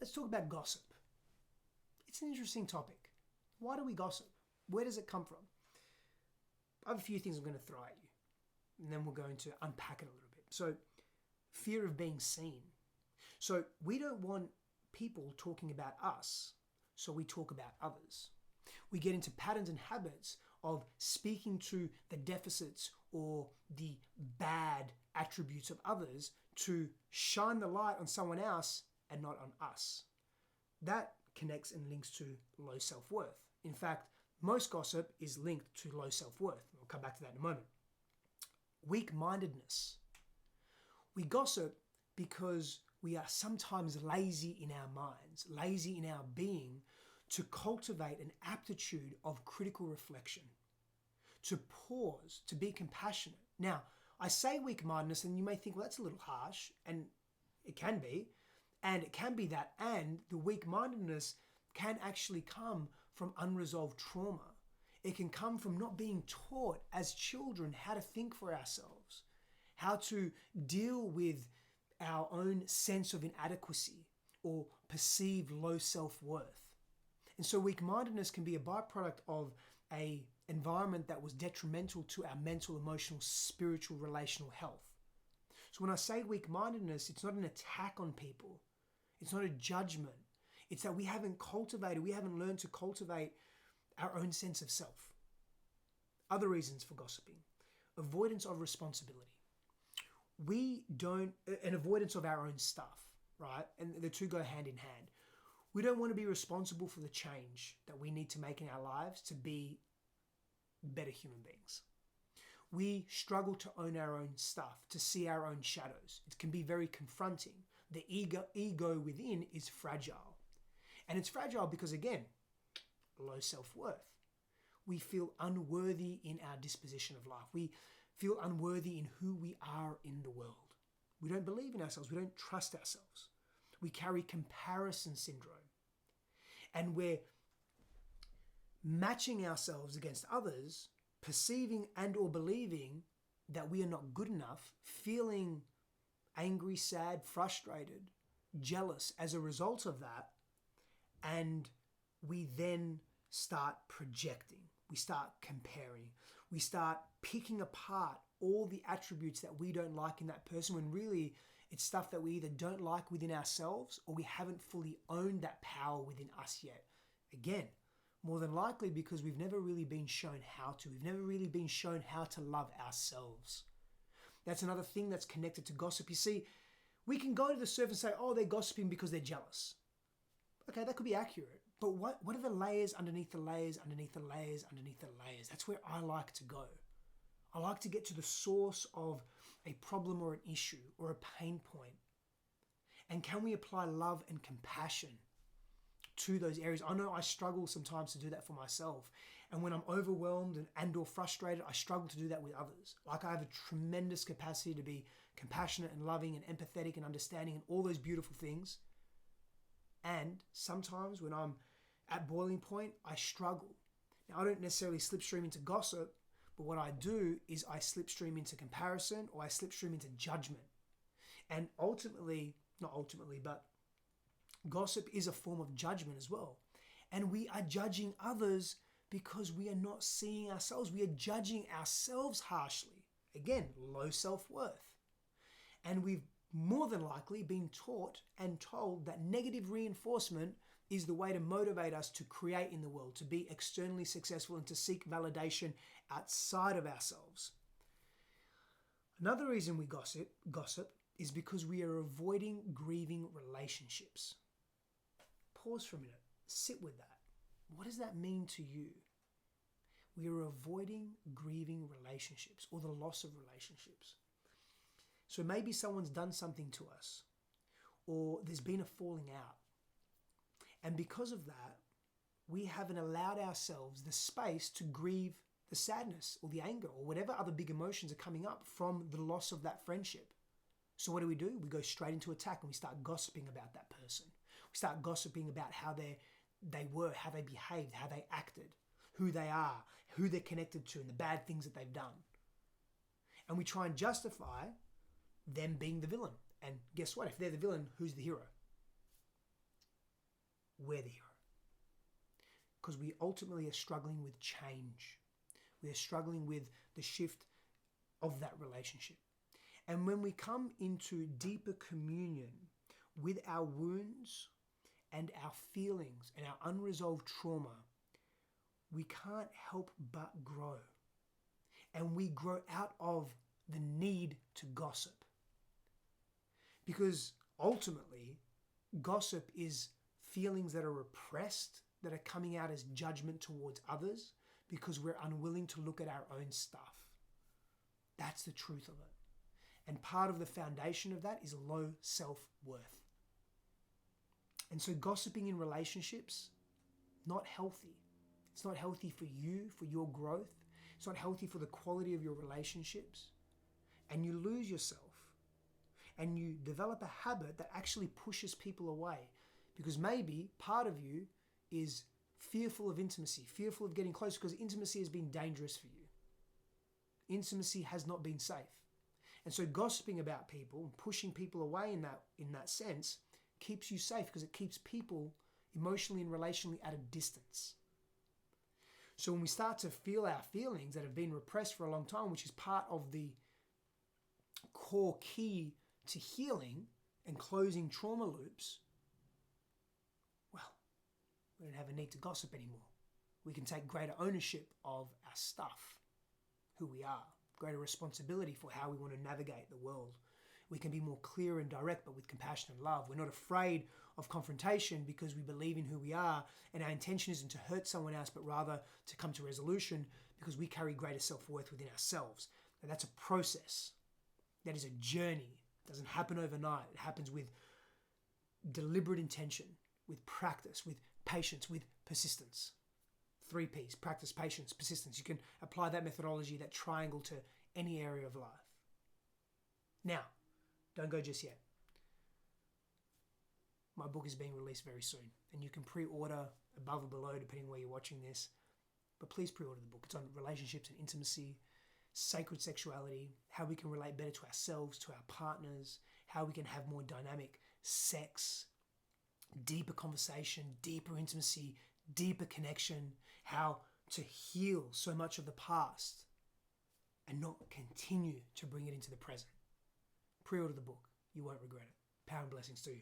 let's talk about gossip. It's an interesting topic. Why do we gossip? Where does it come from? I have a few things I'm going to throw at you, and then we're going to unpack it a little bit. So, fear of being seen. So, we don't want people talking about us, so we talk about others. We get into patterns and habits of speaking to the deficits or the bad attributes of others to shine the light on someone else and not on us. That connects and links to low self-worth. In fact, most gossip is linked to low self-worth. We'll come back to that in a moment. Weak-mindedness. We gossip because we are sometimes lazy in our minds, lazy in our being, to cultivate an aptitude of critical reflection, to pause, to be compassionate. Now, I say weak-mindedness and you may think, well, that's a little harsh, and it can be that, and the weak-mindedness can actually come from unresolved trauma. It can come from not being taught as children how to think for ourselves, how to deal with our own sense of inadequacy or perceived low self-worth. And so weak-mindedness can be a byproduct of an environment that was detrimental to our mental, emotional, spiritual, relational health. So when I say weak-mindedness, it's not an attack on people. It's not a judgment. It's that we haven't learned to cultivate our own sense of self. Other reasons for gossiping. Avoidance of responsibility. An avoidance of our own stuff, right? And the two go hand in hand. We don't want to be responsible for the change that we need to make in our lives to be better human beings. We struggle to own our own stuff, to see our own shadows. It can be very confronting. The ego within is fragile. And it's fragile because, again, low self-worth. We feel unworthy in our disposition of life. We feel unworthy in who we are in the world. We don't believe in ourselves. We don't trust ourselves. We carry comparison syndrome. And we're matching ourselves against others, perceiving and or believing that we are not good enough, feeling angry, sad, frustrated, jealous as a result of that. And we then start projecting. We start comparing. We start picking apart all the attributes that we don't like in that person, when really it's stuff that we either don't like within ourselves or we haven't fully owned that power within us yet. Again, more than likely because we've never really been shown how to. We've never really been shown how to love ourselves. That's another thing that's connected to gossip. You see, we can go to the surface and say, oh, they're gossiping because they're jealous. Okay, that could be accurate. But what are the layers underneath the layers, underneath the layers, underneath the layers? That's where I like to go. I like to get to the source of a problem or an issue or a pain point. And can we apply love and compassion to those areas? I know I struggle sometimes to do that for myself. And when I'm overwhelmed and or frustrated, I struggle to do that with others. Like, I have a tremendous capacity to be compassionate and loving and empathetic and understanding and all those beautiful things. And sometimes when I'm at boiling point, I struggle. Now, I don't necessarily slipstream into gossip, but what I do is I slipstream into comparison, or I slipstream into judgment. And but gossip is a form of judgment as well. And we are judging others because we are not seeing ourselves. We are judging ourselves harshly. Again, low self-worth. And we've more than likely been taught and told that negative reinforcement is the way to motivate us to create in the world, to be externally successful and to seek validation outside of ourselves. Another reason we gossip is because we are avoiding grieving relationships. Pause for a minute. Sit with that. What does that mean to you? We are avoiding grieving relationships or the loss of relationships. So maybe someone's done something to us, or there's been a falling out. And because of that, we haven't allowed ourselves the space to grieve the sadness or the anger or whatever other big emotions are coming up from the loss of that friendship. So what do? We go straight into attack and we start gossiping about that person. We start gossiping about how they were, how they behaved, how they acted, who they are, who they're connected to, and the bad things that they've done. And we try and justify them being the villain. And guess what? If they're the villain, who's the hero? we're the hero. Because we ultimately are struggling with change. We are struggling with the shift of that relationship. And when we come into deeper communion with our wounds and our feelings and our unresolved trauma, we can't help but grow. And we grow out of the need to gossip. Because ultimately, gossip is feelings that are repressed, that are coming out as judgment towards others because we're unwilling to look at our own stuff. That's the truth of it. And part of the foundation of that is low self-worth. And so gossiping in relationships, not healthy. It's not healthy for you, for your growth. It's not healthy for the quality of your relationships. And you lose yourself. And you develop a habit that actually pushes people away. Because maybe part of you is fearful of intimacy, fearful of getting close because intimacy has been dangerous for you. Intimacy has not been safe. And so gossiping about people and pushing people away in that sense keeps you safe because it keeps people emotionally and relationally at a distance. So when we start to feel our feelings that have been repressed for a long time, which is part of the core key to healing and closing trauma loops, well, we don't have a need to gossip anymore. We can take greater ownership of our stuff, who we are, greater responsibility for how we want to navigate the world. We can be more clear and direct, but with compassion and love. We're not afraid of confrontation because we believe in who we are, and our intention isn't to hurt someone else, but rather to come to resolution because we carry greater self-worth within ourselves. And that's a process. That is a journey. It doesn't happen overnight. It happens with deliberate intention, with practice, with patience, with persistence. 3 P's, practice, patience, persistence. You can apply that methodology, that triangle, to any area of life. Now, don't go just yet. My book is being released very soon, and you can pre-order above or below, depending where you're watching this. But please pre-order the book. It's on relationships and intimacy, sacred sexuality, how we can relate better to ourselves, to our partners, how we can have more dynamic sex, deeper conversation, deeper intimacy, deeper connection, how to heal so much of the past and not continue to bring it into the present. Pre-order the book. You won't regret it. Power and blessings to you.